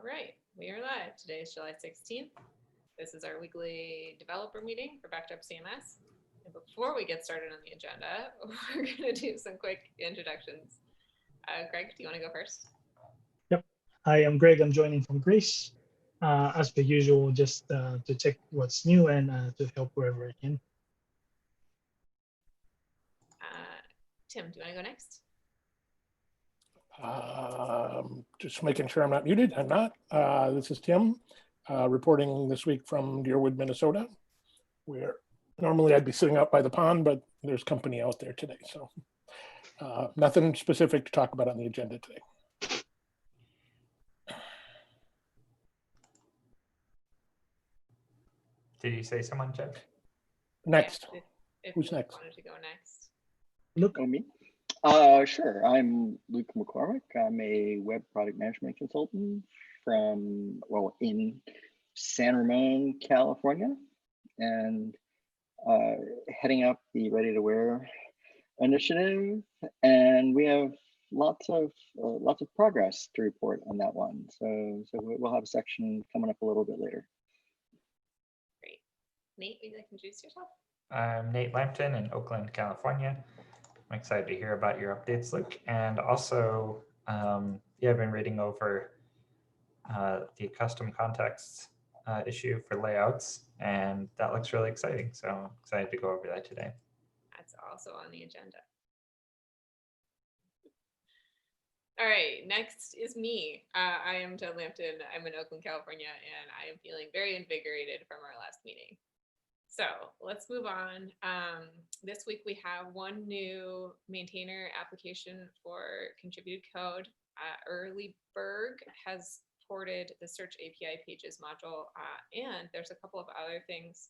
right, we are live. Today is July 16th. This is our weekly developer meeting for Backdrop CMS. And before we get started on the agenda, we're going to do some quick introductions. Greg, do you want to go first? Yep. Hi, I'm Greg. I'm joining from Greece. As per usual, just to check what's new and to help wherever I can. Tim, do you want to go next? Just making sure I'm not muted. I'm not. This is Tim reporting this week from Deerwood, Minnesota, where normally I'd be sitting out by the pond, but there's company out there today. So nothing specific to talk about on the agenda today. Did you say someone, Jeff? Next. Yeah, if Who's Luke next? wanted to go next. Look, Oh, me? Sure. I'm Luke McCormick. I'm a web product management consultant in San Ramon, California, and heading up the Ready to Wear initiative. And we have lots of progress to report on that one. So we'll have a section coming up a little bit later. Great. Nate, would you like to introduce yourself? I'm Nate Lampton in Oakland, California. I'm excited to hear about your updates, Luke. And also, I've been reading over the custom context issue for layouts, and that looks really exciting. So I'm excited to go over that today. That's also on the agenda. All right, next is me. I am Jen Lampton. I'm in Oakland, California, and I am feeling very invigorated from our last meeting. So let's move on. This week we have one new maintainer application for contributed code. Earlyberg has ported the Search API Pages module, and there's a couple of other things.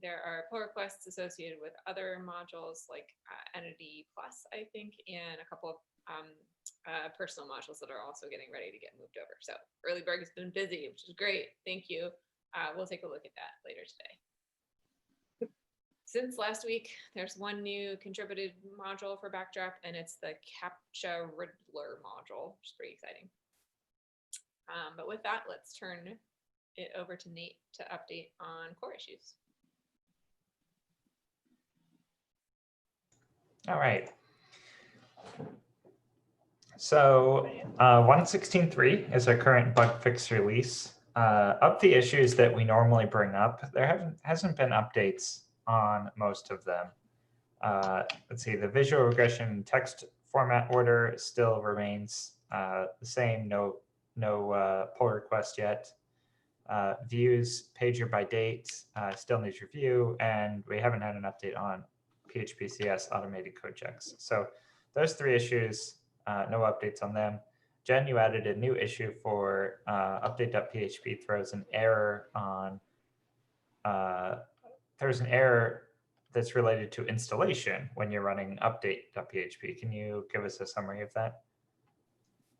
There are pull requests associated with other modules like Entity Plus, I think, and a couple of personal modules that are also getting ready to get moved over. So Earlyberg has been busy, which is great. Thank you. We'll take a look at that later today. Since last week, there's one new contributed module for Backdrop, and it's the CAPTCHA Riddler module, which is pretty exciting. But with that, let's turn it over to Nate to update on core issues. All right. So 1.16.3 is our current bug fix release. Of the issues that we normally bring up, there hasn't been updates on most of them. Let's see, the visual regression text format order still remains the same, no pull request yet. Views pager by date still needs review, and we haven't had an update on PHP-CS automated code checks. So those three issues, no updates on them. Jen, you added a new issue for update.php throws an error on there's an error that's related to installation when you're running update.php. Can you give us a summary of that?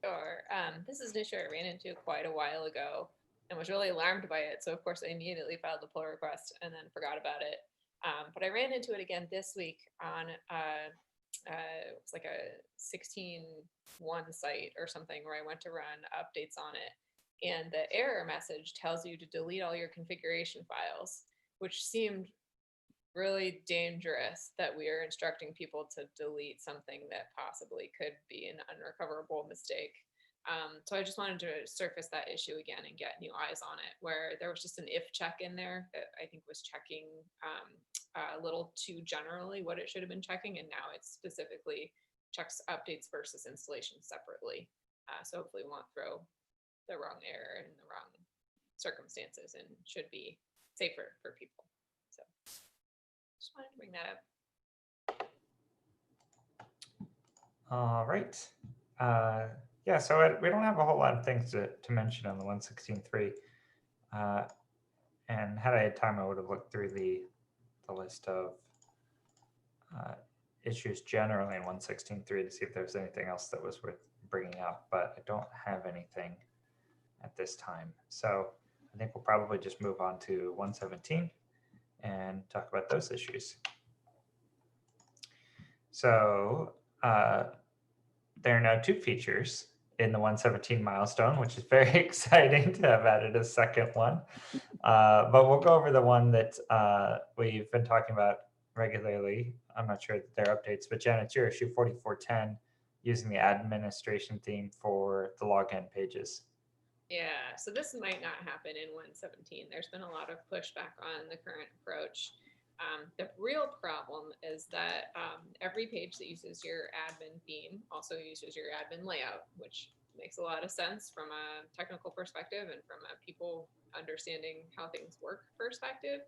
Sure. This is an issue I ran into quite a while ago and was really alarmed by it. So of course I immediately filed the pull request and then forgot about it. But I ran into it again this week on it was like a 16.1 site or something where I went to run updates on it. And the error message tells you to delete all your configuration files, which seemed really dangerous that we are instructing people to delete something that possibly could be an unrecoverable mistake. So I just wanted to surface that issue again and get new eyes on it, where there was just an if check in there that I think was checking a little too generally what it should have been checking, and now it specifically checks updates versus installation separately. So hopefully we won't throw the wrong error in the wrong circumstances and should be safer for people. So just wanted to bring that up. All right. Yeah, so we don't have a whole lot of things to mention on the 1.16.3. And had I had time, I would have looked through the list of issues generally in 1.16.3 to see if there was anything else that was worth bringing up, but I don't have anything at this time. So I think we'll probably just move on to 1.17 and talk about those issues. So there are now two features in the 117 milestone, which is very exciting to have added a second one. But we'll go over the one that we've been talking about regularly. I'm not sure that there are updates, but Jen, it's your issue 4410, using the administration theme for the login pages. Yeah, so this might not happen in 117. There's been a lot of pushback on the current approach. The real problem is that every page that uses your admin theme also uses your admin layout, which makes a lot of sense from a technical perspective and from a people understanding how things work perspective.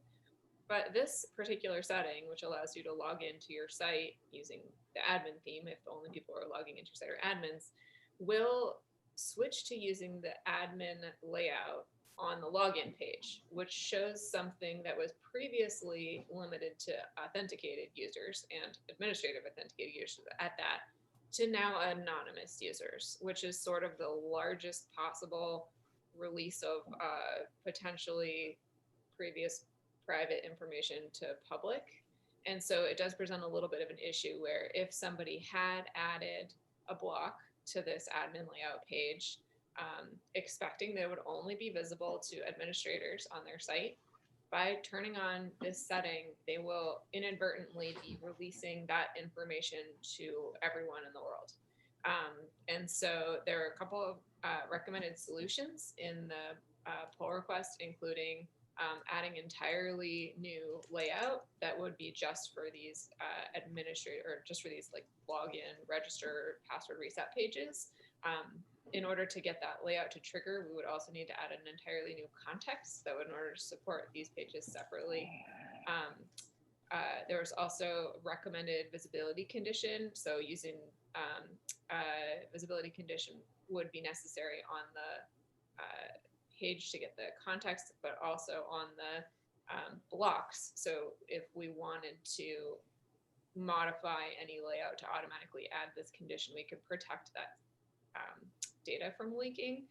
But this particular setting, which allows you to log into your site using the admin theme, if only people are logging into your site are admins, will switch to using the admin layout on the login page, which shows something that was previously limited to authenticated users and administrative authenticated users at that, to now anonymous users, which is sort of the largest possible release of potentially previous private information to public. And so it does present a little bit of an issue where if somebody had added a block to this admin layout page, expecting that it would only be visible to administrators on their site, by turning on this setting, they will inadvertently be releasing that information to everyone in the world. And so there are a couple of recommended solutions in the pull request, including adding entirely new layout that would be just for these administrator, or just for these like login, register, password reset pages. In order to get that layout to trigger, we would also need to add an entirely new context that would, in order to support these pages separately. There was also recommended visibility condition. So using visibility condition would be necessary on the page to get the context, but also on the blocks. So if we wanted to modify any layout to automatically add this condition, we could protect that data from leaking.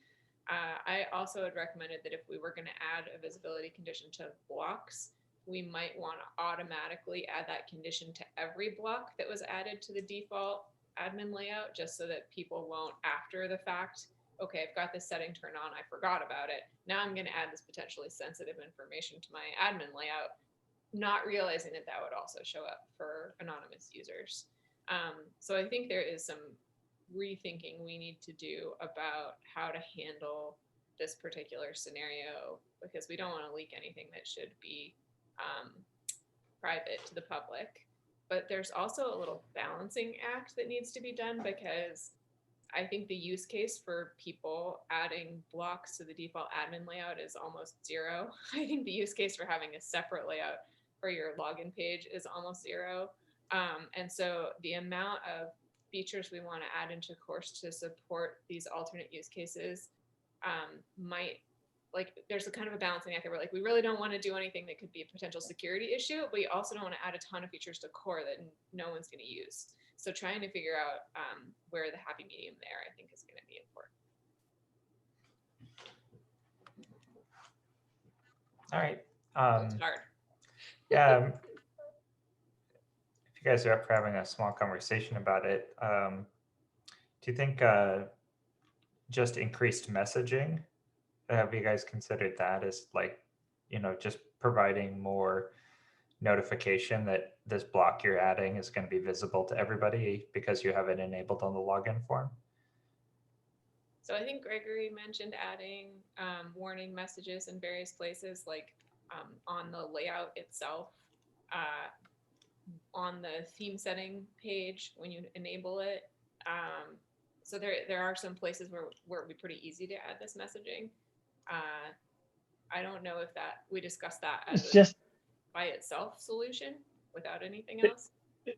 I also had recommended that if we were going to add a visibility condition to blocks, we might want to automatically add that condition to every block that was added to the default admin layout, just so that people won't, after the fact, okay, I've got this setting turned on, I forgot about it. Now I'm going to add this potentially sensitive information to my admin layout, not realizing that that would also show up for anonymous users. So I think there is some rethinking we need to do about how to handle this particular scenario, because we don't want to leak anything that should be private to the public. But there's also a little balancing act that needs to be done, because I think the use case for people adding blocks to the default admin layout is almost zero. I think the use case for having a separate layout for your login page is almost zero. And so the amount of features we want to add into course to support these alternate use cases might, like, there's a kind of a balancing act where like we really don't want to do anything that could be a potential security issue, but we also don't want to add a ton of features to core that no one's going to use. So trying to figure out where the happy medium there, I think, is going to be important. All right. It's hard. Yeah. If you guys are up for having a small conversation about it, do you think just increased messaging, have you guys considered that as, like, you know, just providing more notification that this block you're adding is going to be visible to everybody because you have it enabled on the login form? So I think Gregory mentioned adding warning messages in various places, like on the layout itself, on the theme setting page when you enable it. So there are some places where it would be pretty easy to add this messaging. I don't know if that we discussed that as It's a just by itself solution without anything else.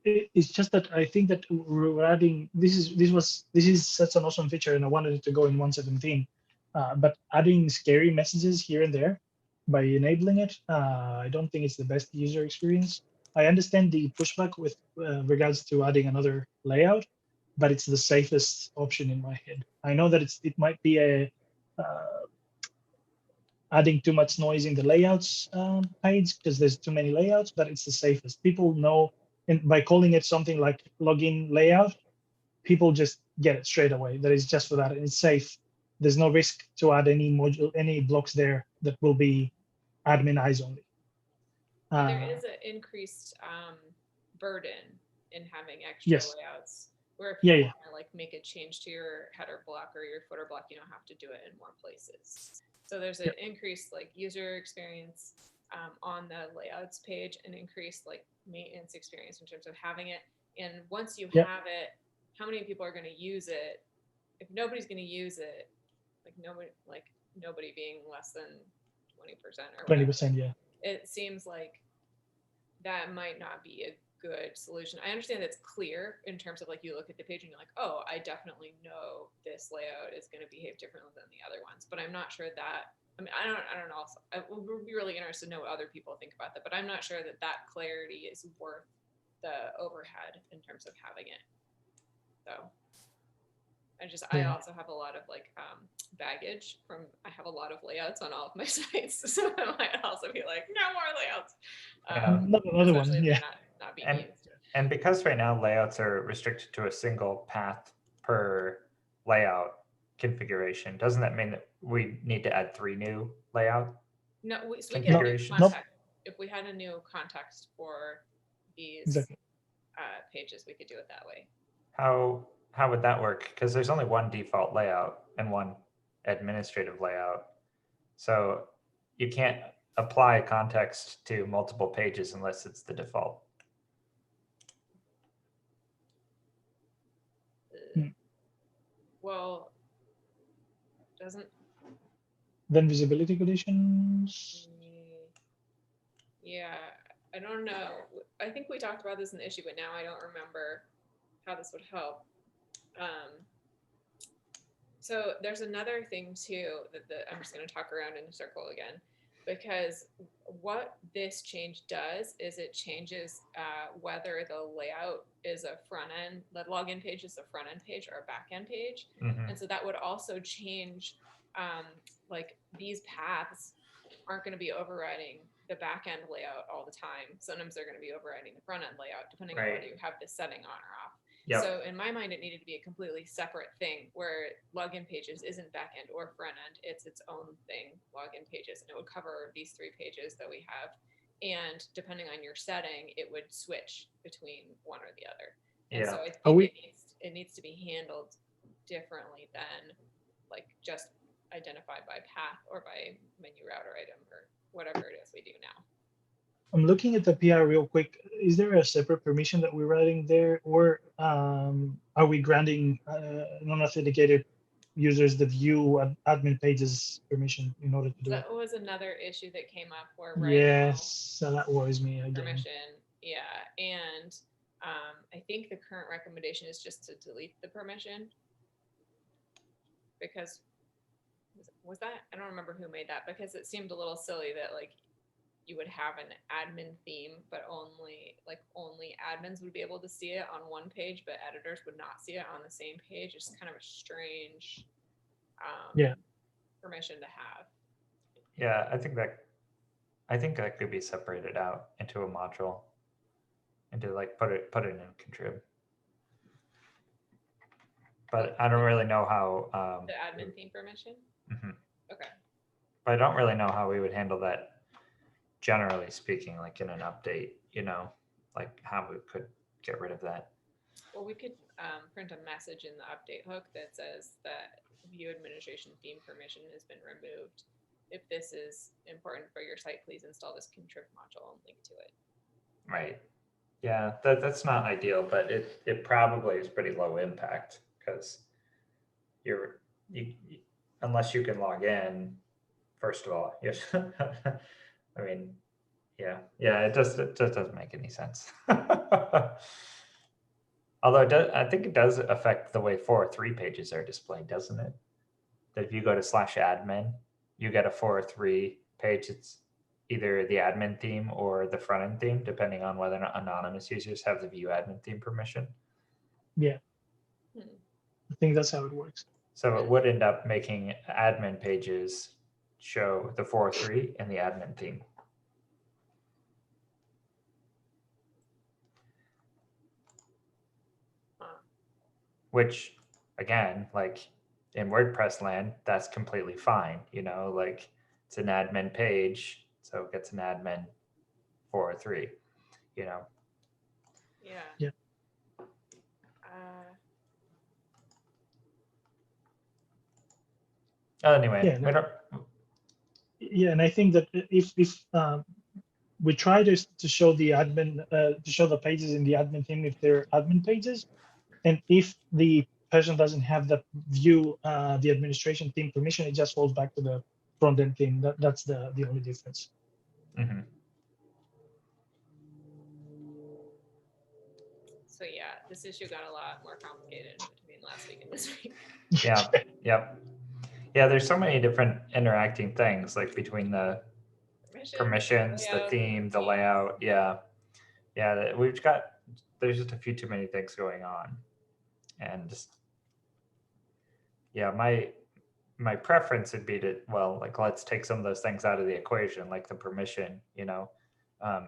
it's just that I think that we're adding this is such an awesome feature, and I wanted it to go in 117. But adding scary messages here and there by enabling it, I don't think it's the best user experience. I understand the pushback with regards to adding another layout, but it's the safest option in my head. I know that it might be a adding too much noise in the layouts page because there's too many layouts, but it's the safest. People know, and by calling it something like login layout, people just get it straight away. That is just for that, and it's safe. There's no risk to add any blocks there that will be admin eyes only. There is an increased burden in having extra Yes. layouts. Where if Yeah, you yeah. want to like make a change to your header block or your footer block, you don't have to do it in more places. So there's an increased like user experience on the layouts page, and increased like maintenance experience in terms of having it. And once you Yep. have it, how many people are going to use it? If nobody's going to use it, nobody being less than 20% or whatever, 20%, yeah. it seems like that might not be a good solution. I understand that's clear in terms of like you look at the page and you're like, oh, I definitely know this layout is going to behave differently than the other ones, but I'm not sure that. I mean, I don't know. I would be really interested to know what other people think about that, but I'm not sure that that clarity is worth the overhead in terms of having it. So I Yeah. also have a lot of like baggage from, I have a lot of layouts on all of my sites. So I might also be like, no more layouts. Another one, Especially if yeah. they're not being And used. and because right now layouts are restricted to a single path per layout configuration, doesn't that mean that we need to add 3 new layout? No, so we get a new configurations? context. If we had a new context for these Exactly. pages, we could do it that way. How would that work? Because there's only one default layout and one administrative layout. So you can't apply context to multiple pages unless it's the default. Hmm. Well, doesn't. Then visibility conditions. Yeah, I don't know. I think we talked about this in the issue, but now I don't remember how this would help. So there's another thing too that I'm just going to talk around in a circle again, because what this change does is it changes whether the layout is a front end, the login page is a front end page or a back end page. Mhm. And so that would also change, like these paths aren't going to be overriding the back end layout all the time. Sometimes they're going to be overriding the front end layout, depending on Right. whether you have this setting on or off. Yep. So in my mind, it needed to be a completely separate thing where login pages isn't back end or front end. It's its own thing, login pages, and it would cover these 3 pages that we have. And depending on your setting, it would switch between one or the other. And Yeah. so I think it needs to be handled differently than like just identified by path or by menu router item or whatever it is we do now. I'm looking at the PR real quick. Is there a separate permission that we're writing there, or are we granting non-authenticated users the view admin pages permission in order to do it? That was another issue that came up where right Yes, so that worries me now, again. permission, yeah, and I think the current recommendation is just to delete the permission, because was that, I don't remember who made that, because it seemed a little silly that like you would have an admin theme, but only admins would be able to see it on one page, but editors would not see it on the same page. It's kind of a strange permission to have. Yeah, I think that could be separated out into a module and to like put it in contrib. But I don't really know how. The admin theme permission? Mhm. Okay. But I don't really know how we would handle that, generally speaking, like in an update, like how we could get rid of that. Well, we could print a message in the update hook that says that view administration theme permission has been removed. If this is important for your site, please install this contrib module and link to it. Right. Yeah, that's not ideal, but it probably is pretty low impact because you unless you can log in, first of all, I mean, yeah, it just doesn't make any sense. Although I think it does affect the way 403 pages are displayed, doesn't it? That if you go to /admin, you get a 403 page. It's either the admin theme or the front end theme, depending on whether or not anonymous users have the view admin theme permission. Yeah, I think that's how it works. So it would end up making admin pages show the 403 and the admin theme. which again, like in WordPress land, that's completely fine. You know, like it's an admin page, so it gets an admin 4 or 3, you know. Yeah. Yeah. Anyway, Yeah, we don't, Yeah, and I think that if we try to show the admin to show the pages in the admin theme if they're admin pages, and if the person doesn't have the view the administration theme permission, it just falls back to the front end theme. That's the only difference. mhm. So yeah, this issue got a lot more complicated between last week and this week. Yeah, yep. Yeah, there's so many different interacting things, like between the permissions, the layout, theme, the theme. layout. Yeah. Yeah, there's just a few too many things going on. And just, yeah, my preference would be to, well, like, let's take some of those things out of the equation, like the permission, you know,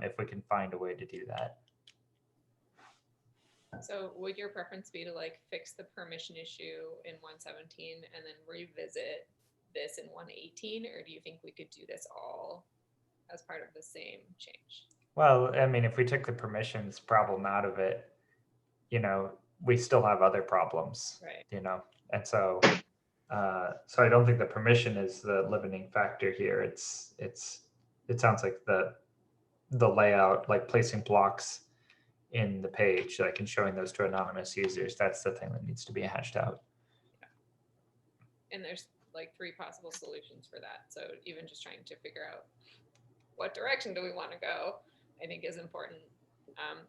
if we can find a way to do that. So would your preference be to like fix the permission issue in 117 and then revisit this in 118, or do you think we could do this all as part of the same change? Well, I mean, if we took the permissions problem out of it, you know, we still have other problems, Right. you know, and so so I don't think the permission is the limiting factor here. It sounds like the layout, like placing blocks in the page, like and showing those to anonymous users, that's the thing that needs to be hashed out. And there's like 3 possible solutions for that. So even just trying to figure out what direction do we want to go, I think is important.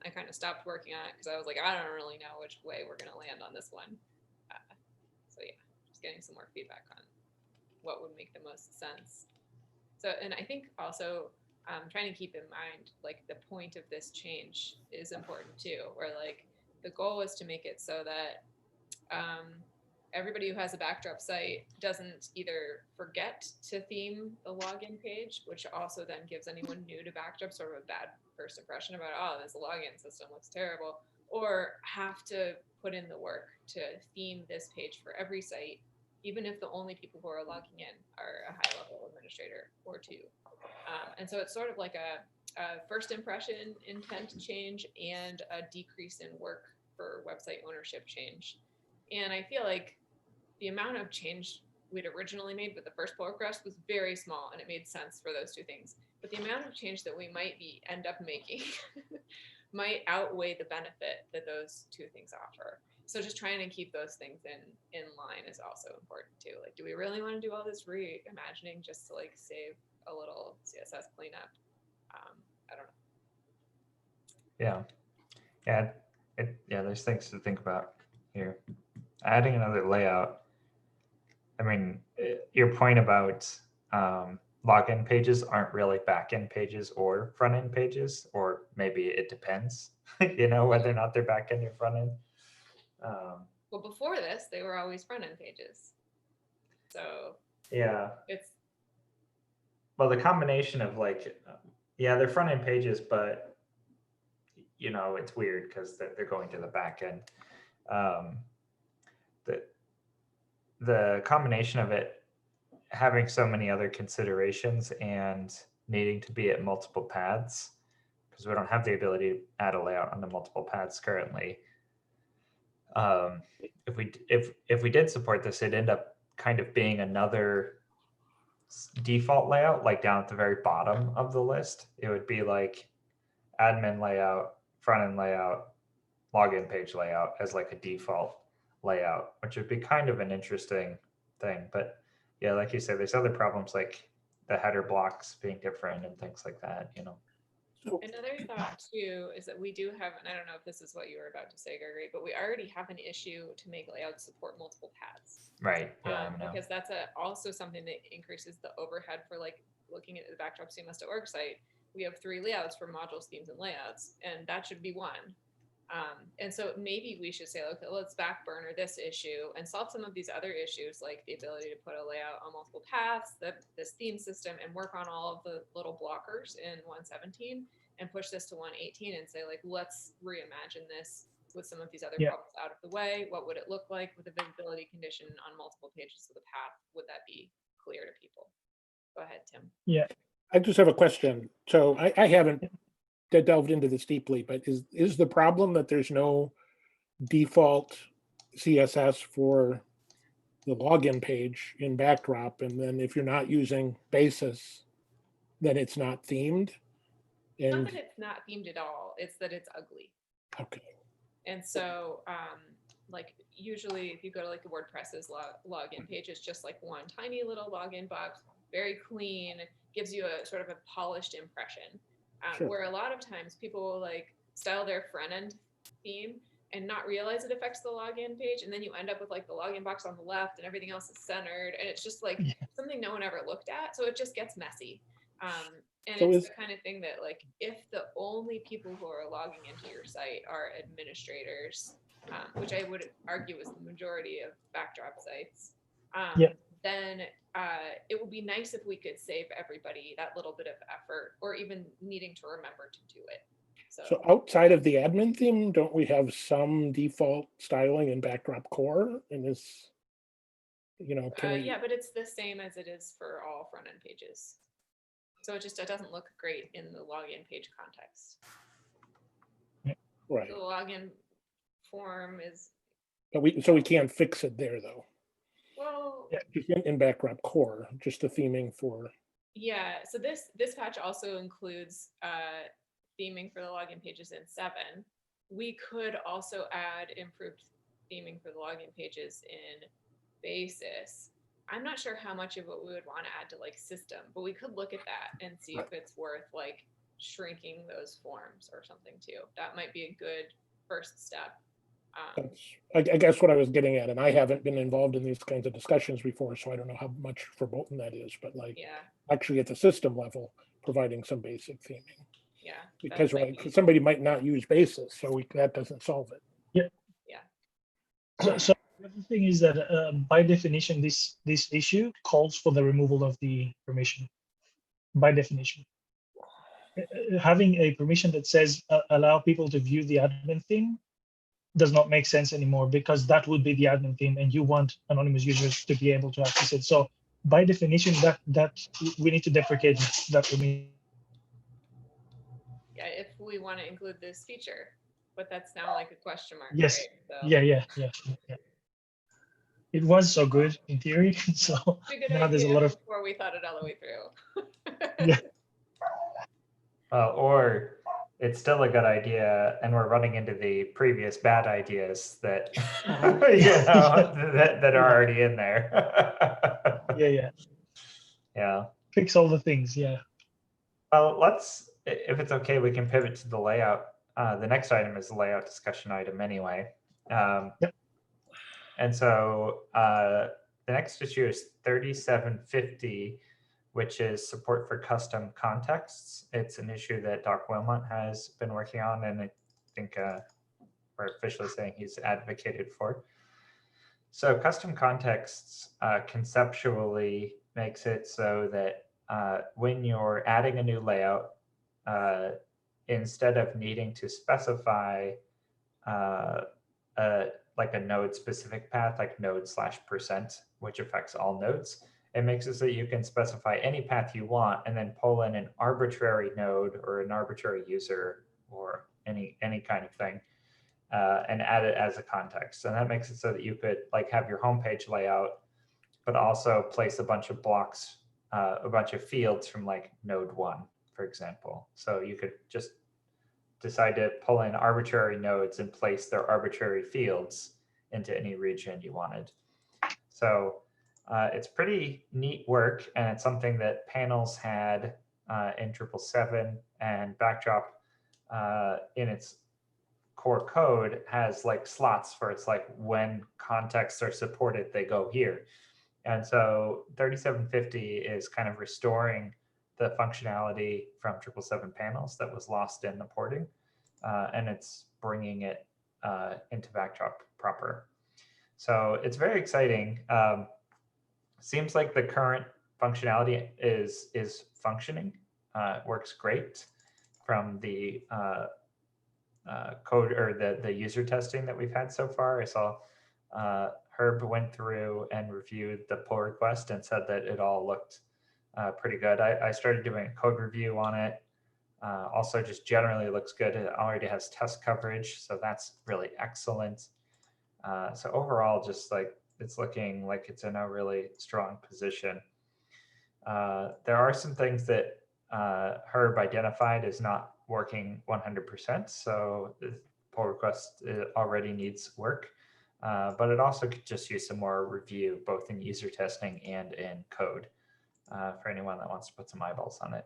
I kind of stopped working on it because I was like, I don't really know which way we're going to land on this one. So yeah, just getting some more feedback on what would make the most sense. So, and I think also trying to keep in mind, like the point of this change is important too, where like the goal is to make it so that everybody who has a backdrop site doesn't either forget to theme the login page, which also then gives anyone new to backdrop sort of a bad first impression about, oh, this login system looks terrible, or have to put in the work to theme this page for every site, even if the only people who are logging in are a high level administrator or 2. And so it's sort of like a first impression intent change and a decrease in work for website ownership change. And I feel like the amount of change we'd originally made with the first pull request was very small, and it made sense for those 2 things. But the amount of change that we might end up making might outweigh the benefit that those 2 things offer. So just trying to keep those things in line is also important too. Like, do we really want to do all this reimagining just to like save a little CSS cleanup? I don't know. Yeah. Yeah, there's things to think about here. Adding another layout. I mean, your point about login pages aren't really backend pages or front end pages, or maybe it depends, you know, whether or not they're backend or front end. Well, before this, they were always front end pages. So yeah, it's, well, the combination of like, yeah, they're front end pages, but you know, it's weird because they're going to the back end. The combination of it having so many other considerations and needing to be at multiple paths, because we don't have the ability to add a layout on the multiple paths currently. If we did support this, it'd end up kind of being another default layout, like down at the very bottom of the list. It would be like admin layout, front end layout, login page layout as like a default layout, which would be kind of an interesting thing. But yeah, like you said, there's other problems like the header blocks being different and things like that, you know. another thought too is that we do have, and I don't know if this is what you were about to say, Gregory, but we already have an issue to make layouts support multiple paths. Right. Yeah. Because that's also something that increases the overhead for like looking at the backdropcms.org site. We have 3 layouts for modules, themes, and layouts, and that should be 1. And so maybe we should say, okay, let's back burner this issue and solve some of these other issues, like the ability to put a layout on multiple paths, this theme system, and work on all of the little blockers in 117 and push this to 118 and say, like, let's reimagine this with some of these other Yeah. problems out of the way, what would it look like with a visibility condition on multiple pages of the path? Would that be clear to people? Go ahead, Tim. I just have a question. So I haven't delved into this deeply, but is the problem that there's no default CSS for the login page in Backdrop, and then if you're not using Basis, then it's not themed? Not And that it's not themed at all, it's that it's ugly. okay, And so, like usually if you go to like the WordPress's login page, it's just like one tiny little login box, very clean, gives you a sort of a polished impression. Sure. Where a lot of times people will like style their front end theme and not realize it affects the login page. And then you end up with like the login box on the left and everything else is centered. And it's just like Yeah. something no one ever looked at. So it just gets messy. And So it's is- the kind of thing that like, if the only people who are logging into your site are administrators, which I would argue is the majority of Backdrop sites, Yeah. then it would be nice if we could save everybody that little bit of effort or even needing to remember to do it. so outside of the admin theme, don't we have some default styling in Backdrop core? And this, can we? Yeah, but it's the same as it is for all front end pages. So it doesn't look great in the login page context. Right, The login form is, but we can't fix it there though. well, Yeah. Just in Backdrop core, just the theming for. yeah. So this patch also includes theming for the login pages in 7. We could also add improved theming for the login pages in Basis. I'm not sure how much of it we would want to add to like system, but we could look at that and see if it's worth like shrinking those forms or something too. That might be a good first step. That's, I guess what I was getting at, and I haven't been involved in these kinds of discussions before, so I don't know how much verboten that is, but like Yeah, actually at the system level, providing some basic theming. yeah. that Because might right, be- somebody might not use Basis, so that doesn't solve it. So the other thing is that by definition, this issue calls for the removal of the permission. By definition, having a permission that says allow people to view the admin theme does not make sense anymore, because that would be the admin theme, and you want anonymous users to be able to access it. So by definition, that we need to deprecate that permission. Yeah, if we want to include this feature, but that's now like a question mark. Yes. Right? So Yeah. It was so good in theory, so it's a good now there's a idea lot of before we thought it all the way through. Yeah. Or it's still a good idea, and we're running into the previous bad ideas that that are already in there. yeah. Yeah. Fix all the things. Yeah. Well, if it's okay, we can pivot to the layout. The next item is the layout discussion item anyway. Yep. And so the next issue is 3750, which is support for custom contexts. It's an issue that Doc Wilmot has been working on, and I think we're officially saying he's advocated for. So custom contexts conceptually makes it so that when you're adding a new layout, instead of needing to specify like a node specific path, like node/%, which affects all nodes, it makes it so that you can specify any path you want and then pull in an arbitrary node or an arbitrary user or any kind of thing and add it as a context. And that makes it so that you could like have your homepage layout, but also place a bunch of blocks, a bunch of fields from like node 1, for example. So you could just decide to pull in arbitrary nodes and place their arbitrary fields into any region you wanted. So it's pretty neat work, and it's something that Panels had in 777, and Backdrop in its core code has like slots for it's like when contexts are supported, they go here. And so 3750 is kind of restoring the functionality from 777 Panels that was lost in the porting, and it's bringing it into Backdrop proper. So it's very exciting. Seems like the current functionality is functioning. It works great from the code or the user testing that we've had so far. I saw Herb went through and reviewed the pull request and said that it all looked pretty good. I started doing a code review on it. Also just generally looks good. It already has test coverage, so that's really excellent. So overall, just like it's looking like it's in a really strong position. There are some things that Herb identified as not working 100%. So the pull request already needs work, but it also could just use some more review, both in user testing and in code, for anyone that wants to put some eyeballs on it.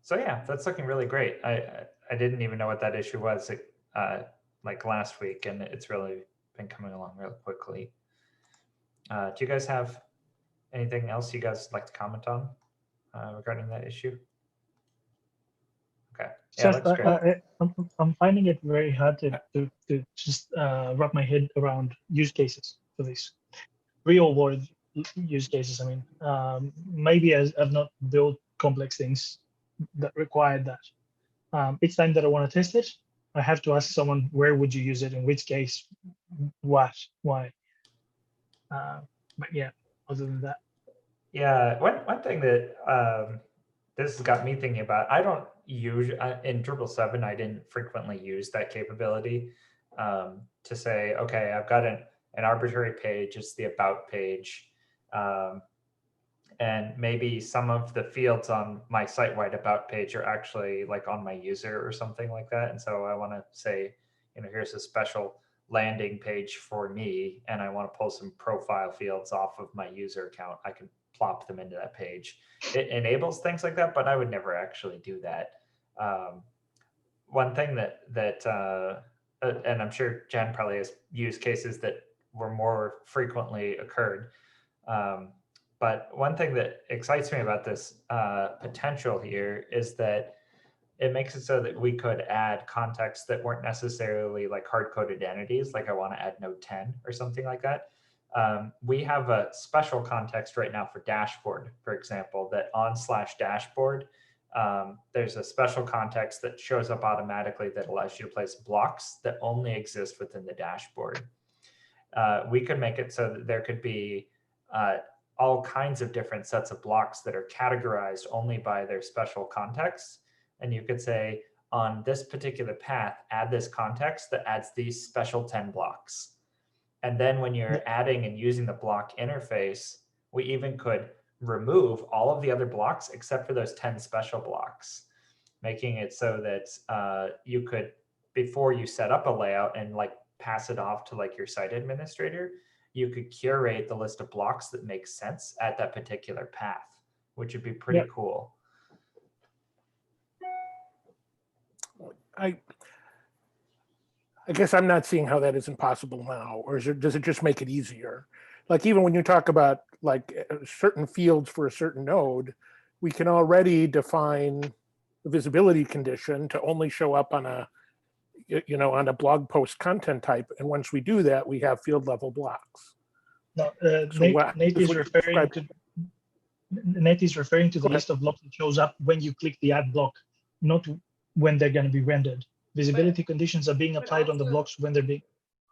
So yeah, that's looking really great. I didn't even know what that issue was like last week, and it's really been coming along really quickly. Do you guys have anything else you guys like to comment on regarding that issue? Okay, yeah, Seth, looks great. I'm finding it very hard to just wrap my head around use cases for this real world use cases. I mean, maybe I've not built complex things that required that. Each time that I want to test it, I have to ask someone, where would you use it? In which case, what, why? But yeah, other than that. Yeah, one thing that this has got me thinking about, I don't use, in Drupal 7, I didn't frequently use that capability to say, okay, I've got an arbitrary page, it's the about page. And maybe some of the fields on my site-wide about page are actually like on my user or something like that. And so I want to say, you know, here's a special landing page for me, and I want to pull some profile fields off of my user account. I can plop them into that page. It enables things like that, but I would never actually do that. One thing that and I'm sure Jen probably has used cases that were more frequently occurred. But one thing that excites me about this potential here is that it makes it so that we could add contexts that weren't necessarily like hard-coded entities, like I want to add node 10 or something like that. We have a special context right now for dashboard, for example, that on /dashboard, there's a special context that shows up automatically that allows you to place blocks that only exist within the dashboard. We could make it so that there could be all kinds of different sets of blocks that are categorized only by their special context. And you could say, on this particular path, add this context that adds these special 10 blocks. And then when you're adding and using the block interface, we even could remove all of the other blocks except for those 10 special blocks, making it so that you could, before you set up a layout and like pass it off to like your site administrator, you could curate the list of blocks that make sense at that particular path, which would be pretty cool. I guess I'm not seeing how that isn't possible now, or does it just make it easier? Like even when you talk about like certain fields for a certain node, we can already define the visibility condition to only show up on a, you know, on a blog post content type. And once we do that, we have field level blocks. No, So Nate is referring to the list of blocks that shows up when you click the add block, not when they're going to be rendered. Visibility conditions are being applied on the blocks when they're being.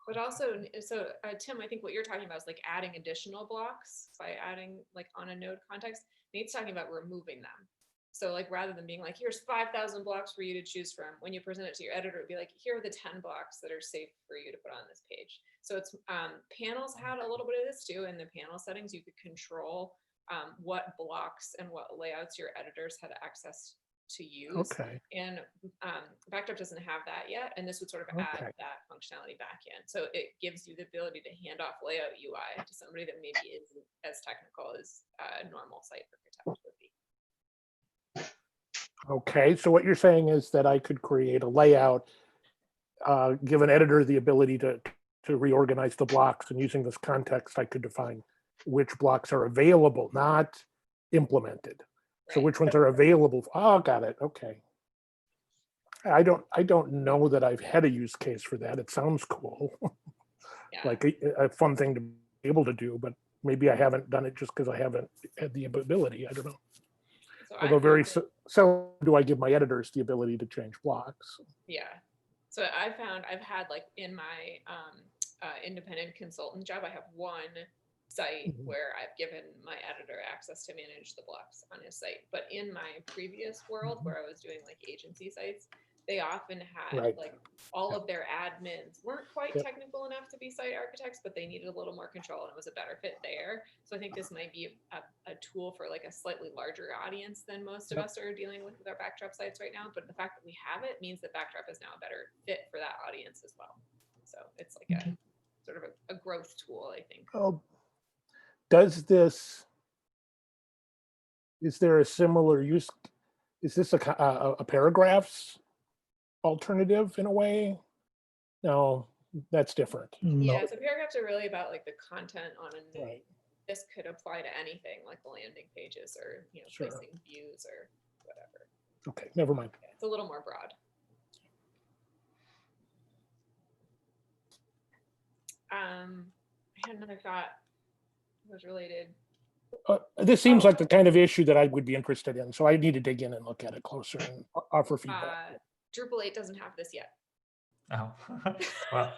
But also, so Tim, I think what you're talking about is like adding additional blocks by adding like on a node context. Nate's talking about removing them. So like rather than being like, here's 5,000 blocks for you to choose from, when you present it to your editor, it'd be like, here are the 10 blocks that are safe for you to put on this page. So it's panels had a little bit of this too. In the panel settings, you could control what blocks and what layouts your editors had access to use. Okay. And Backdrop doesn't have that yet, and this would sort of add that functionality back in. So it gives you the ability to hand off layout UI to somebody that maybe isn't as technical as a normal site architect would be. Okay, so what you're saying is that I could create a layout, give an editor the ability to reorganize the blocks, and using this context, I could define which blocks are available, not implemented. So which ones are available? Oh, got it. Okay. I don't know that I've had a use case for that. It sounds cool, like a fun thing to be able to do, but maybe I haven't done it just because I haven't had the ability. I don't know. So I Although very found it- seldom do I give my editors the ability to change blocks. Yeah. So I found I've had like in my independent consultant job, I have one site Mhm. where I've given my editor access to manage the blocks on his site. But in my previous world where I was doing like agency sites, they often had Right. like all of their admins weren't quite Yep. technical enough to be site architects, but they needed a little more control and it was a better fit there. So I think this might be a tool for like a slightly larger audience than most of Yep. us are dealing with our Backdrop sites right now. But the fact that we have it means that Backdrop is now a better fit for that audience as well. So it's like a Okay. sort of a growth tool, I think. Oh, does this, is there a similar use? Is this a paragraphs alternative in a way? No, that's different. No. Yeah, so paragraphs are really about like the content on a node. Right. This could apply to anything like landing pages or Sure. placing views or whatever. Okay, never mind. Yeah, it's a little more broad. I had another thought that was related. This seems like the kind of issue that I would be interested in, so I need to dig in and look at it closer and offer feedback. Drupal 8 doesn't have this yet. Oh, well,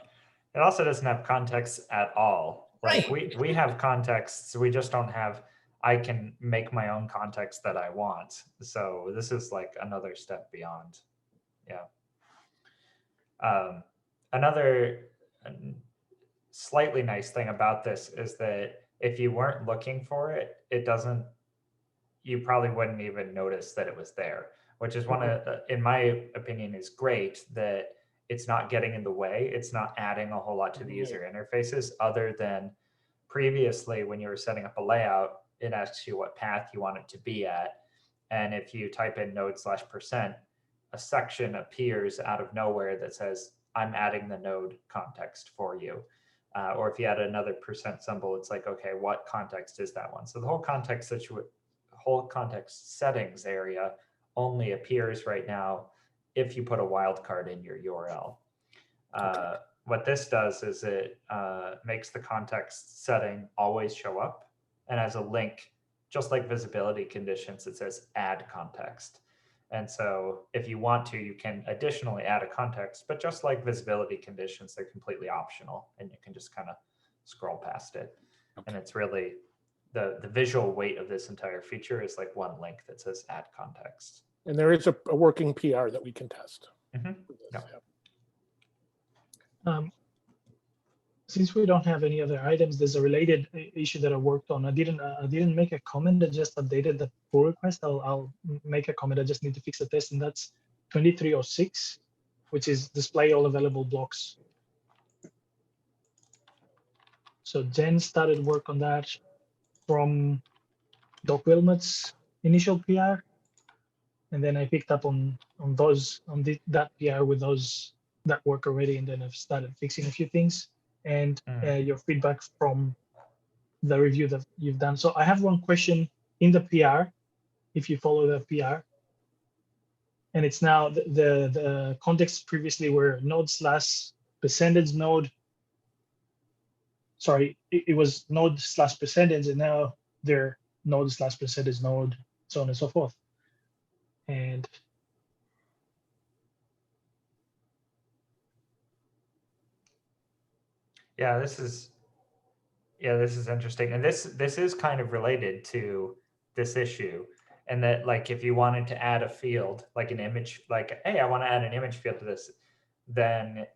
it also doesn't have context at all. Like we have contexts, we just don't have, I can make my own context that I want. So this is like another step beyond. Yeah. Another slightly nice thing about this is that if you weren't looking for it, it doesn't, you probably wouldn't even notice that it was there, which is one of, in my opinion, is great that it's not getting in the way. It's not adding a whole lot to the user interfaces other than previously when you were setting up a layout, it asks you what path you want it to be at. And if you type in node/%, a section appears out of nowhere that says, I'm adding the node context for you. Or if you add another % symbol, it's like, okay, what context is that one? So the whole context settings area only appears right now if you put a wildcard in your URL. What this does is it makes the context setting always show up. And as a link, just like visibility conditions, it says add context. And so if you want to, you can additionally add a context, but just like visibility conditions, they're completely optional and you can just kind of scroll past it. Okay. And it's really, the visual weight of this entire feature is like one link that says add context. And there is a working PR that we can test. Mhm. Yeah. Since we don't have any other items, there's a related issue that I worked on. I didn't make a comment. I just updated the pull request. I'll make a comment. I just need to fix the test, and that's 2306, which is display all available blocks. So Jen started work on that from Doc Wilmot's initial PR, and then I picked up on that PR with that work already, and then I've started fixing a few things. And your feedback from the review that you've done. So I have one question in the PR, if you follow the PR. And it's now the context previously were node/percentage node. Sorry, it was node/percentage, and now they're node/percentage node, so on and so forth. And Yeah, this is interesting. And this is kind of related to this issue. And that like if you wanted to add a field, like an image, like, hey, I want to add an image field to this, then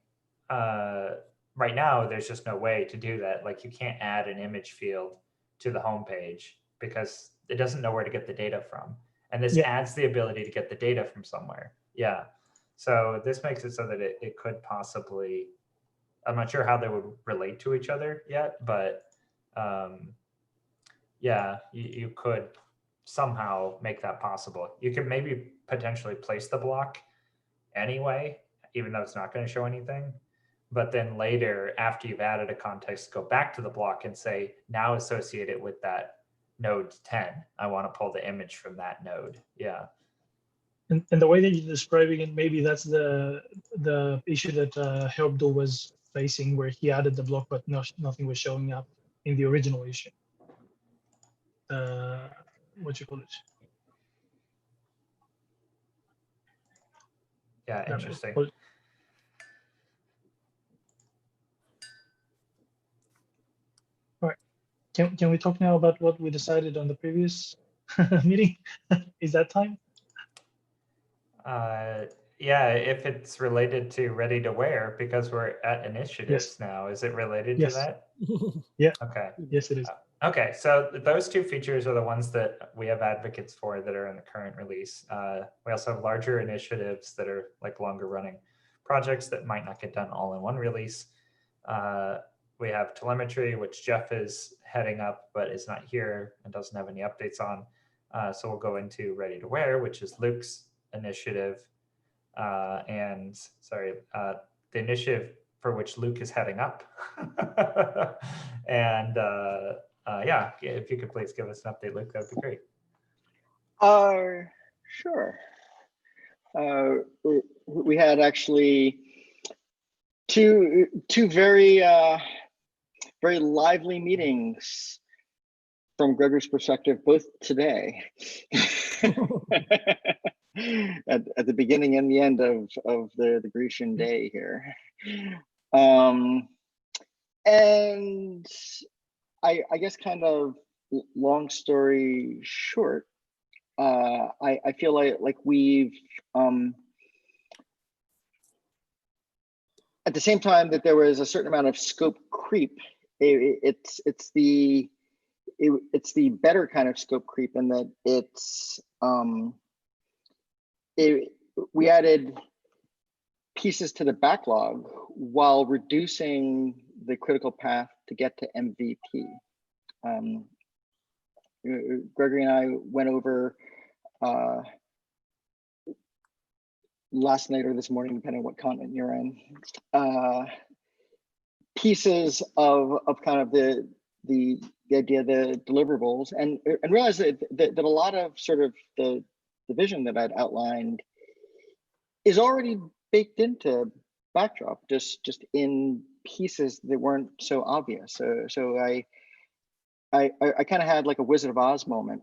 right now there's just no way to do that. Like you can't add an image field to the homepage because it doesn't know where to get the data from. And this adds the ability to get the data from somewhere. Yeah. So this makes it so that it could possibly, I'm not sure how they would relate to each other yet, but yeah, you could somehow make that possible. You could maybe potentially place the block anyway, even though it's not going to show anything. But then later, after you've added a context, go back to the block and say, now associate it with that node 10. I want to pull the image from that node. Yeah. And the way that you're describing it, maybe that's the issue that Helpdo was facing, where he added the block, but nothing was showing up in the original issue. What you call it? Yeah, interesting. Well, can we talk now about what we decided on the previous meeting? Is that time? Yeah, if it's related to ready to wear, because we're at initiatives now, is it related to Yes. that? Yeah. Okay. Yes, it is. Okay, so those two features are the ones that we have advocates for that are in the current release. We also have larger initiatives that are like longer running projects that might not get done all in one release. We have telemetry, which Jeff is heading up, but is not here and doesn't have any updates on. So we'll go into ready to wear, which is Luke's initiative. And sorry, the initiative for which Luke is heading up. And yeah, if you could please give us an update, Luke, that would be great. Sure. We had actually two very very lively meetings from Gregor's perspective, both today. at the beginning and the end of the Grecian day here. And I guess kind of long story short, I feel like we've at the same time that there was a certain amount of scope creep, it's the better kind of scope creep in that we added pieces to the backlog while reducing the critical path to get to MVP. Gregory and I went over last night or this morning, depending on what continent you're in, pieces of kind of the idea, the deliverables, and realize that a lot of sort of the vision that I'd outlined is already baked into Backdrop, just in pieces that weren't so obvious. So I kind of had like a Wizard of Oz moment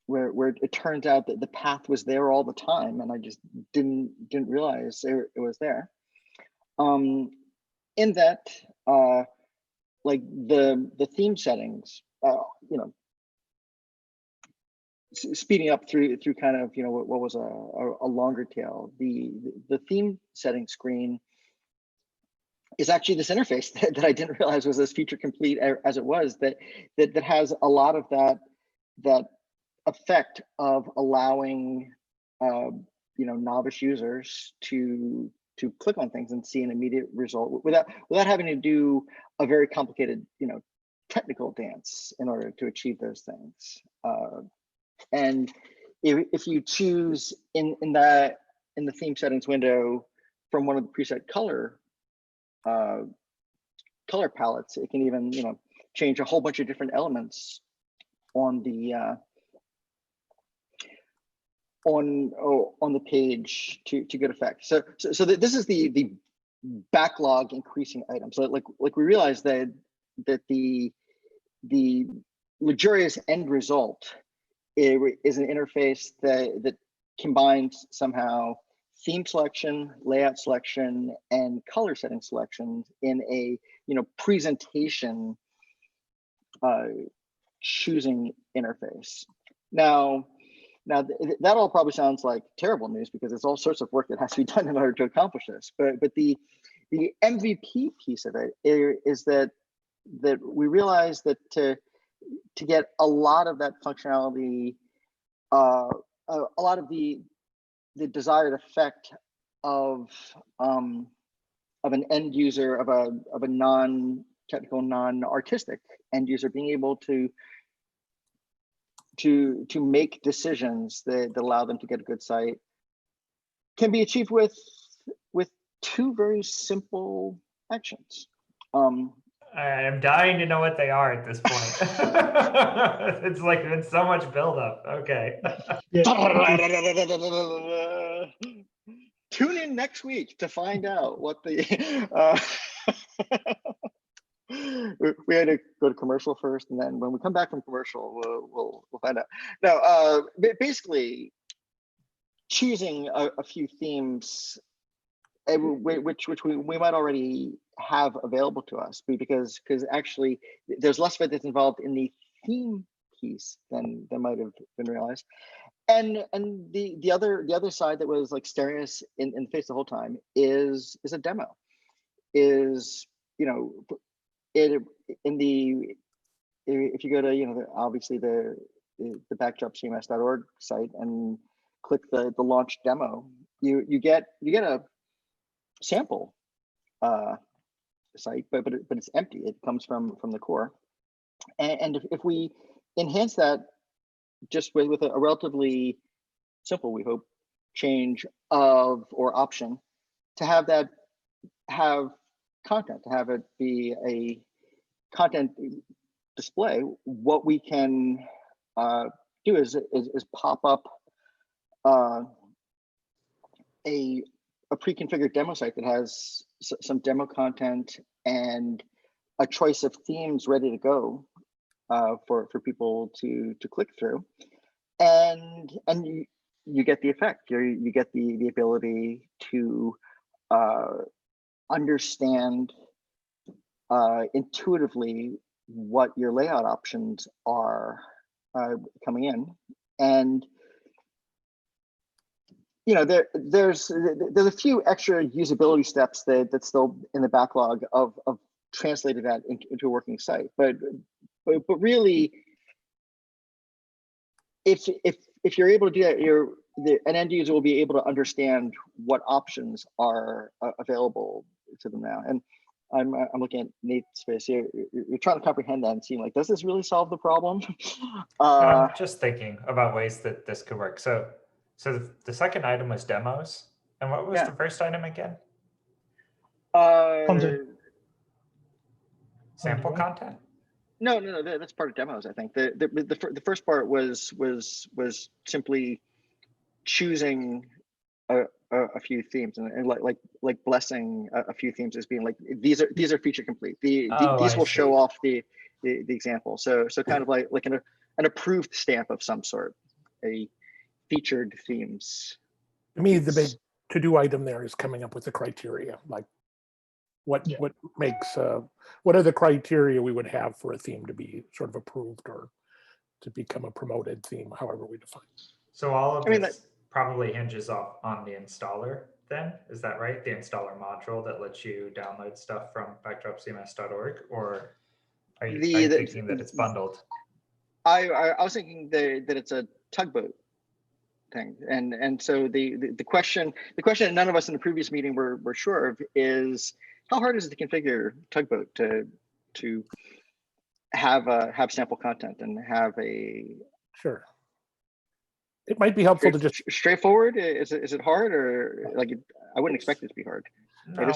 where it turns out that the path was there all the time, and I just didn't realize it was there. In that, like the theme settings, you know, speeding up through kind of, you know, what was a longer tail. The theme setting screen is actually this interface that I didn't realize was as feature complete as it was. That has a lot of that effect of allowing you know, novice users to click on things and see an immediate result without having to do a very complicated, you know, technical dance in order to achieve those things. And if you choose in the theme settings window from one of the preset color palettes, it can even, you know, change a whole bunch of different elements on the on the page to good effect. So this is the backlog increasing item. So like we realized that the luxurious end result is an interface that combines somehow theme selection, layout selection, and color setting selections in a, you know, presentation choosing interface. Now that all probably sounds like terrible news because there's all sorts of work that has to be done in order to accomplish this. But the MVP piece of it is that we realize that to get a lot of that functionality, a lot of the desired effect of an end user, of a non-technical, non-artistic end user being able to make decisions that allow them to get a good site, can be achieved with two very simple actions. I'm dying to know what they are at this point. It's like been so much buildup. Okay. Tune in next week to find out what the we had to go to commercial first, and then when we come back from commercial, we'll find out. Now, basically, choosing a few themes, which we might already have available to us, because actually there's less of it that's involved in the theme piece than might have been realized. And the other side that was like staring us in the face the whole time is a demo. Is, you know, it in the, if you go to, you know, obviously the backdropcms.org site and click the launch demo, you get a sample site, but it's empty. It comes from the core, and if we enhance that just with a relatively simple, we hope, change of or option to have that have content, to have it be a content display, what we can do is pop up a pre-configured demo site that has some demo content and a choice of themes ready to go for people to click through, and you get the effect. You get the ability to understand intuitively what your layout options are coming in. And you know, there's a few extra usability steps that's still in the backlog of translating that into a working site, but really, if you're able to do that, an end user will be able to understand what options are available to them now. And I'm looking at Nate's face here. You're trying to comprehend that and seeing like, does this really solve the problem? I'm just thinking about ways that this could work. So the second item was demos. And what was Yeah. the first item again? Content. Sample Right? content? No, that's part of demos. I think the first part was simply choosing a few themes and like blessing a few themes as being like, these are feature complete. These will show off the example. So kind of like an approved stamp of some sort, a featured themes. To me, the big to-do item there is coming up with the criteria, like what makes what are the criteria we would have for a theme to be sort of approved or to become a promoted theme, however we define it. So all of this probably hinges off on the installer then, is that right? The installer module that lets you download stuff from backdropcms.org, or are you thinking that it's bundled? I was thinking that it's a tugboat thing, and so the question that none of us in the previous meeting were sure of is, how hard is it to configure tugboat to have sample content and have a Sure. It might be helpful to just straightforward. Is it hard, or like I wouldn't expect it to be hard. No, I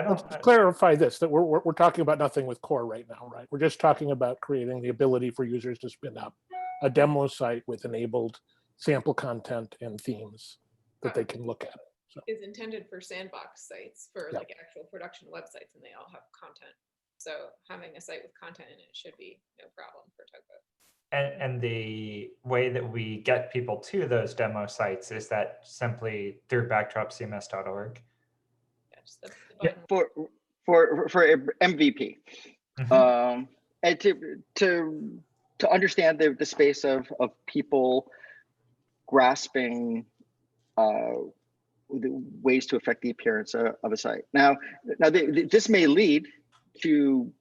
don't. Let's clarify this, that we're talking about nothing with core right now, right? We're just talking about creating the ability for users to spin up a demo site with enabled sample content and themes that they can look at. So Is intended for sandbox sites, for Yeah. like actual production websites, and they all have content. So having a site with content in it should be no problem for Tugboat. And the way that we get people to those demo sites, is that simply through backdropcms.org? Yeah, just the Yeah. button. For MVP. Mhm. And to understand the space of people grasping the ways to affect the appearance of a site. Now this may lead to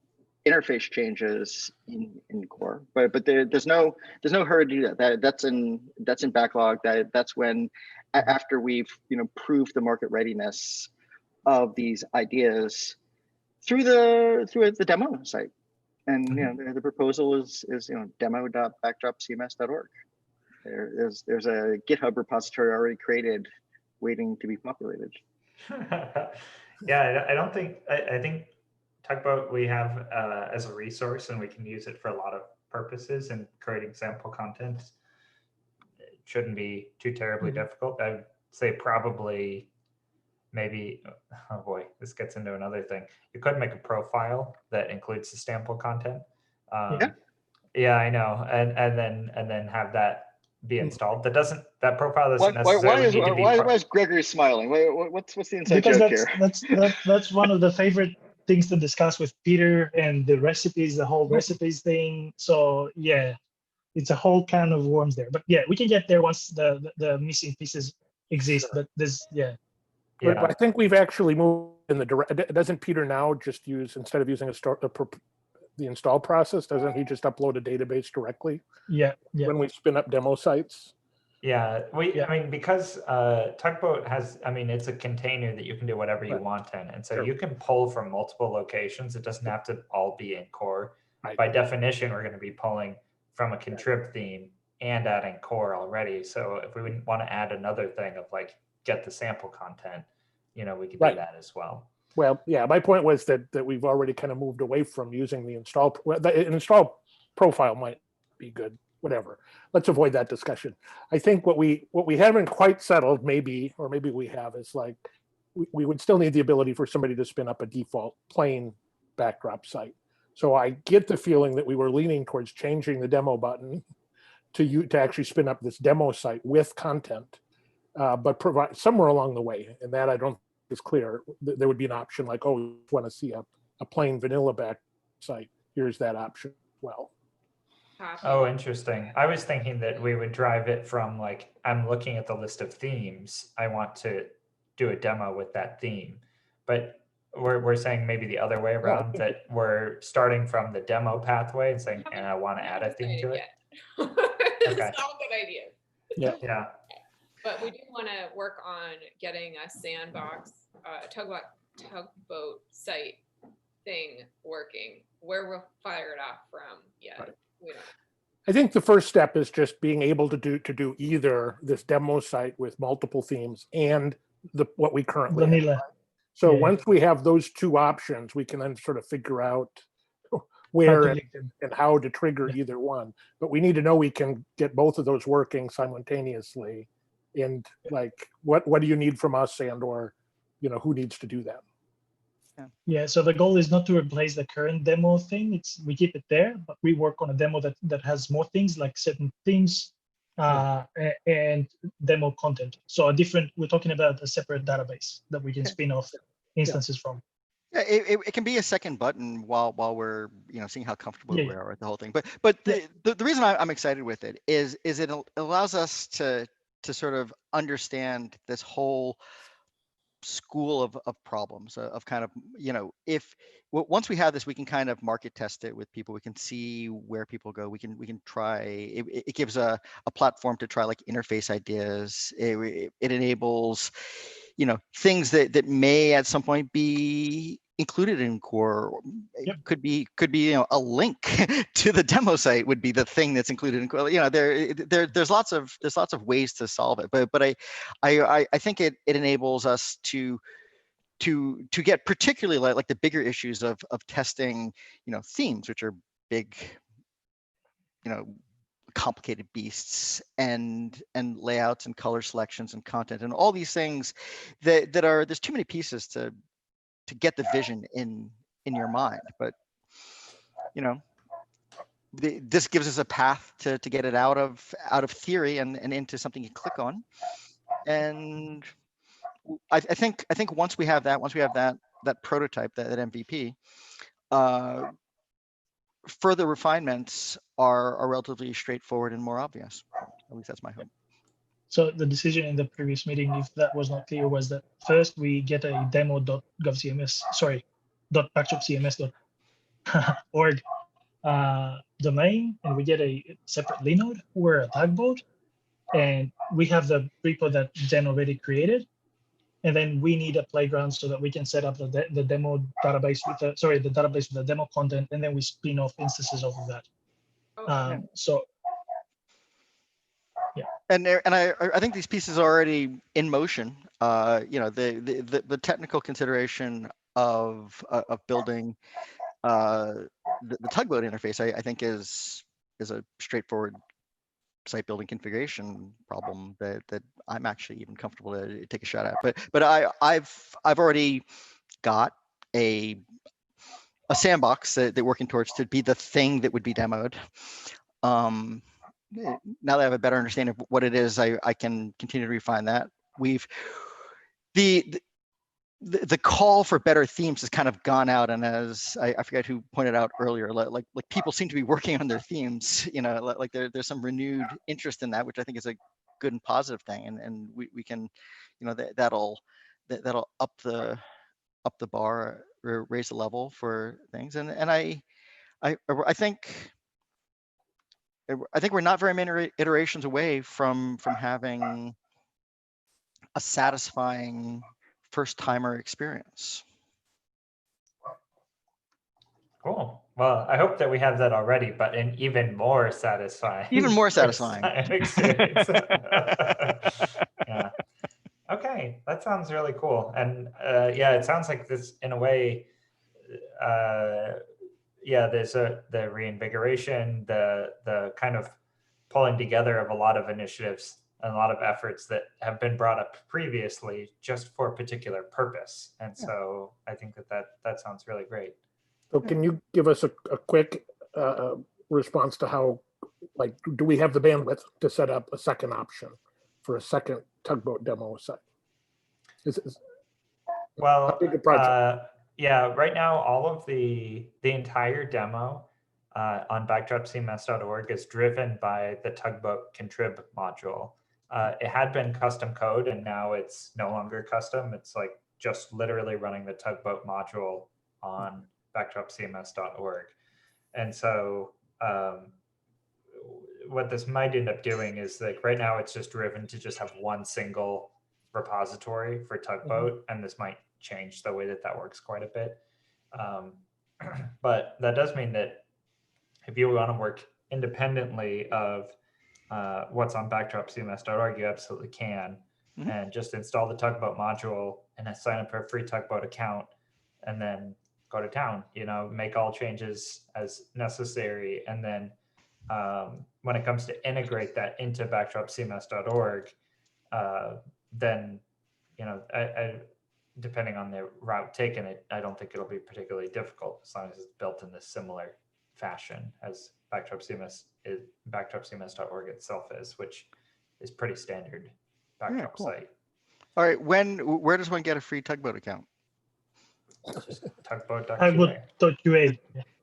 interface changes in core, but there's no hurry to do that. That's in backlog. That's when after we've proved the market readiness of these ideas through the demo site. And the proposal is demo.backdropcms.org. There's a GitHub repository already created, waiting to be populated. Yeah, I think Tugboat we have as a resource, and we can use it for a lot of purposes, and creating sample content, it shouldn't be too terribly difficult. I'd say probably maybe, oh boy, this gets into another thing. You could make a profile that includes the sample content. Yeah, I know, and then have that be installed. That profile doesn't Why necessarily is need to be why part. is Gregory smiling? What's the inside Because joke here? that's one of the favorite things to discuss with Peter, and the recipes, the whole recipes thing. So yeah, it's a whole can of worms there. But yeah, we can get there once the missing pieces exist. Sure. But this, yeah, But Yeah. I think we've actually moved in the direct. Doesn't Peter now just use, instead of using the install process, doesn't he just upload a database directly yeah. when we spin up demo sites? Yeah, Yeah. I mean, because Tugboat has, I mean, it's a container that you can do whatever you Right. want in. And so Sure. you can pull from multiple locations. It doesn't have to all be in core. Right. By definition, we're going to be pulling from a contrib theme and adding core already. So if we would want to add another thing of like, get the sample content, we could Right. do that as well. Well, yeah, my point was that we've already kind of moved away from using the install. Well, the install profile might be good, whatever. Let's avoid that discussion. I think what we haven't quite settled, maybe, or maybe we have, is like we would still need the ability for somebody to spin up a default plain backdrop site. So I get the feeling that we were leaning towards changing the demo button to actually spin up this demo site with content, but provide somewhere along the way, and that I don't is clear. There would be an option like, oh, you want to see a plain vanilla back site. Here's that option. Well, Copy. Oh, interesting. I was thinking that we would drive it from like, I'm looking at the list of themes. I want to do a demo with that theme. But we're saying maybe the other way around, that we're starting from the demo pathway and saying, and I want to add a theme to it. It's Okay. not a good idea. Yeah. But we do want to work on getting a sandbox, tugboat site thing working. Where we'll fire it off from, Right. we don't. I think the first step is just being able to do either this demo site with multiple themes and what we currently have. vanilla. So Yeah. once we have those two options, we can then sort of figure out How where to and, link them. and how to trigger Yeah. either one. But we need to know we can get both of those working simultaneously. And like, what do you need from us, and or who needs to do that? Yeah, so the goal is not to replace the current demo thing. We keep it there, but we work on a demo that has more things, like certain themes and demo content. So we're talking about a separate database that we can Okay. spin off instances from. Yeah, it can be a second button while we're seeing how comfortable Yeah. we are with the whole thing. But the reason I'm excited with it is it allows us to sort of understand this whole school of problems of kind of once we have this, we can kind of market test it with people. We can see where people go. We can try it gives a platform to try like interface ideas. It enables things that may at some point be included in core. Yep. Could be a link to the demo site would be the thing that's included in core. There's lots of ways to solve it, but I think it enables us to get particularly like the bigger issues of testing themes, which are big complicated beasts, and layouts and color selections and content and all these things that are, there's too many pieces to get the vision in your mind. But this gives us a path to get it out of theory and into something you click on. And I think once we have that prototype, that MVP, further refinements are relatively straightforward and more obvious. At least that's my hope. So the decision in the previous meeting, if that was not clear, was that first we get a demo.govcms.org domain, and we get a separate Linode or a tugboat, and we have the repo that Jen already created, and then we need a playground so that we can set up the demo database with the database with the demo content, and then we spin off instances off of that. So yeah. And I think these pieces are already in motion. The technical consideration of building the tugboat interface, I think is a straightforward site building configuration problem that I'm actually even comfortable to take a shot at. But I've already got a sandbox that they're working towards to be the thing that would be demoed. now that I have a better understanding of what it is, I can continue to refine that. The call for better themes has kind of gone out, and as I forget who pointed out earlier, like people seem to be working on their themes, like there's some renewed interest in that, which I think is a good and positive thing, and we can, that'll up the bar, or raise the level for things, and I think we're not very many iterations away from having a satisfying first timer experience. Cool. Well, I hope that we have that already, but an even more satisfying. Even more first satisfying. time experience. Yeah. Okay, that sounds really cool. And yeah, it sounds like this, in a way, yeah, there's the reinvigoration, the kind of pulling together of a lot of initiatives and a lot of efforts that have been brought up previously just for a particular purpose. And so I think that sounds really great. So can you give us a quick response to how, like, do we have the bandwidth to set up a second option for a second tugboat demo site? Well, how big a project? yeah, right now, all of the entire demo on backdropcms.org is driven by the Tugboat Contrib module. It had been custom code, and now it's no longer custom. It's like just literally running the Tugboat module on backdropcms.org. And so what this might end up doing is, like, right now it's just driven to just have one single repository for Tugboat, and this might change the way that works quite a bit. But that does mean that if you want to work independently of what's on backdropcms.org, you absolutely can. And just install the Tugboat module and sign up for a free Tugboat account, and then go to town, make all changes as necessary. And then when it comes to integrate that into backdropcms.org, then, I depending on the route taken, I don't think it'll be particularly difficult, as long as it's built in this similar fashion as backdropcms.org itself is, which is pretty standard backdrop cool. site. All right, where does one get a free Tugboat account? Just tugboat.qa. Tugboat.qa.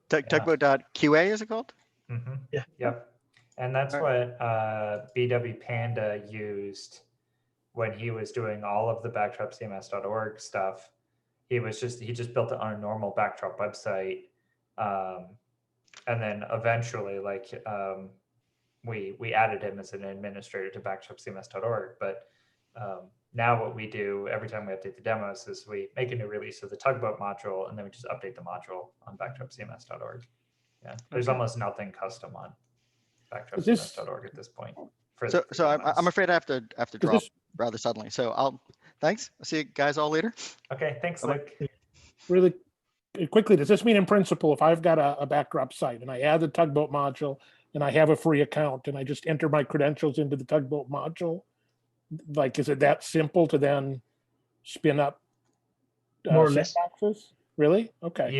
Tugboat.qa is it called? Mm-hmm. Yeah. Yep. And that's what BW Panda used when he was doing all of the backdropcms.org stuff. He just built it on a normal backdrop website. And then eventually, like, we added him as an administrator to backdropcms.org. But now what we do every time we update the demos is we make a new release of the Tugboat module, and then we just update the module on backdropcms.org. Yeah, there's almost nothing custom on backdropcms.org at this point. So I'm afraid I have to drop rather suddenly. So thanks. I'll see you guys all later. Okay, thanks, Luke. Really quickly, does this mean in principle, if I've got a backdrop site and I add the Tugboat module and I have a free account and I just enter my credentials into the Tugboat module, like, is it that simple to then spin up More or less. sandboxes? Really? Okay.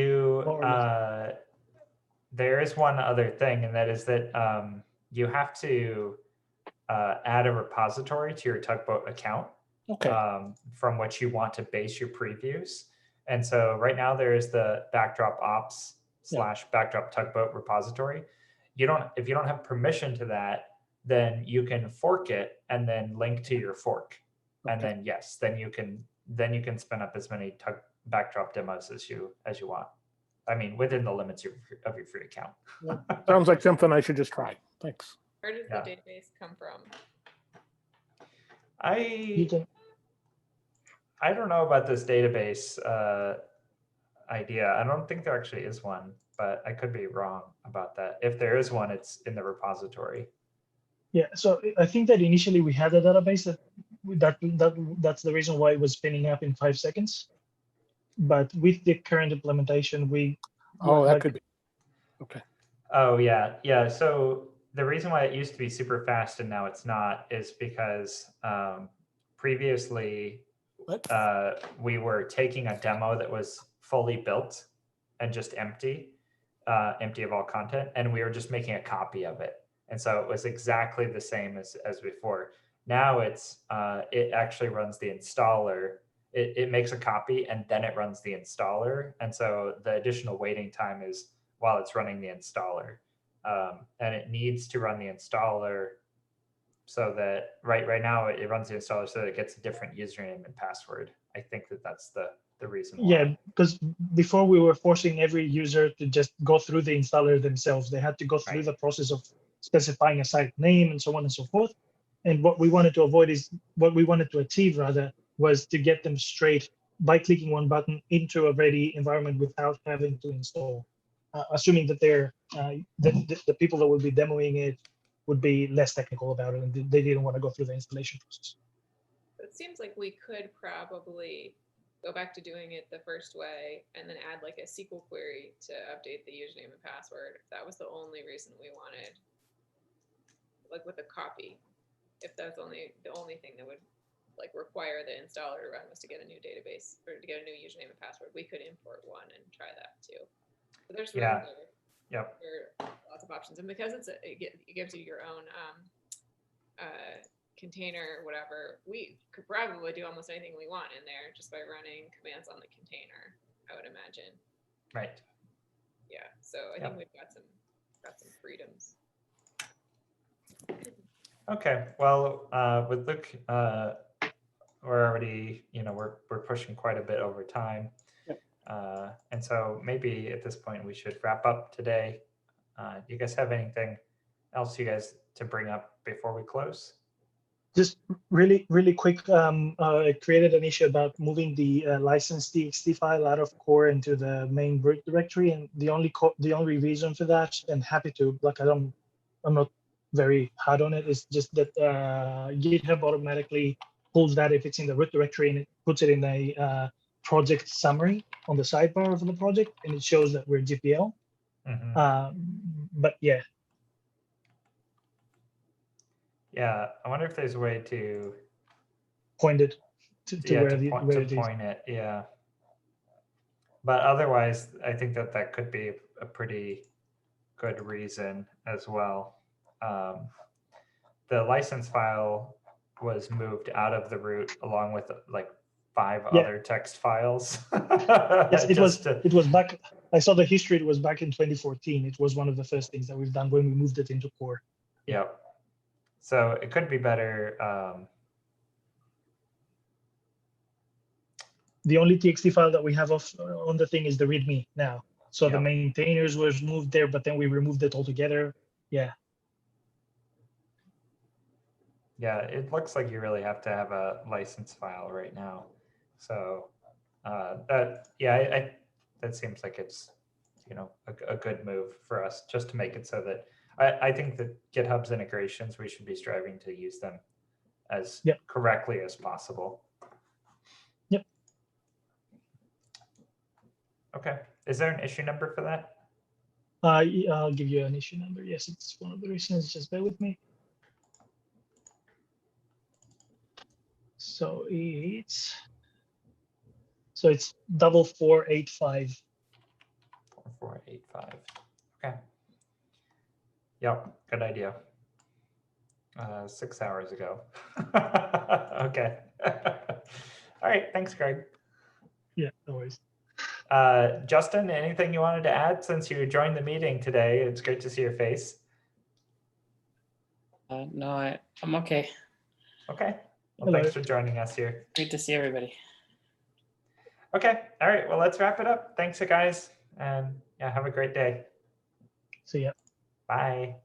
There is one other thing, and that is that you have to add a repository to your Tugboat account, from which you want to base your previews. And so right now there is the backdrop ops / backdrop tugboat repository. If you don't have permission to that, then you can fork it and then link to your fork. And then then you can spin up as many backdrop demos as you want. I mean, within the limits of your free account. Sounds like something I should just try. Thanks. Where did the database come from? I don't know about this database idea. I don't think there actually is one, but I could be wrong about that. If there is one, it's in the repository. Yeah, so I think that initially we had a database that's the reason why it was spinning up in 5 seconds. But with the current implementation, that could be. Okay. Oh yeah. So the reason why it used to be super fast and now it's not is because previously we were taking a demo that was fully built and just empty of all content, and we were just making a copy of it. And so it was exactly the same as before. Now it actually runs the installer. It makes a copy and then it runs the installer. And so the additional waiting time is while it's running the installer. And it needs to run the installer so that right now it runs the installer so that it gets a different username and password. I think that's the reason why. Yeah, because before we were forcing every user to just go through the installer themselves. They had to go through Right. the process of specifying a site name and so on and so forth. And what we wanted to achieve rather was to get them straight by clicking one button into a ready environment without having to install, assuming that the people that will be demoing it would be less technical about it and they didn't want to go through the installation process. It seems like we could probably go back to doing it the first way and then add like a SQL query to update the username and password. If that was the only reason we wanted, like with a copy, if that's the only thing that would like require the installer to run was to get a new database or to get a new username and password, we could import one and try that too. But there's room Yeah. there. Yep. There are lots of options, and because it gives you your own container, whatever, we could probably do almost anything we want in there just by running commands on the container, I would imagine. Right. Yeah, so I think we've got some freedoms. Okay. Well, with Luke, we're already, we're pushing quite a bit over time. Yep. And so maybe at this point we should wrap up today. Do you guys have anything else you guys to bring up before we close? Just really quick, I created an issue about moving the licensed txt file out of core into the main root directory, and the only reason for that, and happy to, like, I'm not very hard on it, is just that GitHub automatically pulls that if it's in the root directory and it puts it in a project summary on the sidebar of the project, and it shows that we're GPL. But yeah. Yeah, I wonder if there's a way to point it to where it is. Point it, yeah. But otherwise, I think that could be a pretty good reason as well. The license file was moved out of the root along with like 5 other text files. Yes, it was back. I saw the history. It was back in 2014. It was one of the first things that we've done when we moved it into core. Yep. So it could be better. The only txt file that we have on the thing is the README now. So the maintainers was moved there, but then we removed it altogether. Yeah. Yeah, it looks like you really have to have a license file right now. So that seems like it's a good move for us, just to make it so that I think that GitHub's integrations, we should be striving to use them as correctly as possible. Yep. Okay. Is there an issue number for that? I'll give you an issue number. Yes, it's one of the reasons. Just bear with me. So it's 4485. 4485. Okay. Yep, good idea. 6 hours ago. Okay. All right, thanks, Greg. Yeah, no worries. Justin, anything you wanted to add since you joined the meeting today? It's great to see your face. No, I'm okay. Okay. Well, Hello. thanks for joining us here. Great to see everybody. Okay. All right. Well, let's wrap it up. Thanks, guys. And yeah, have a great day. See ya. Bye.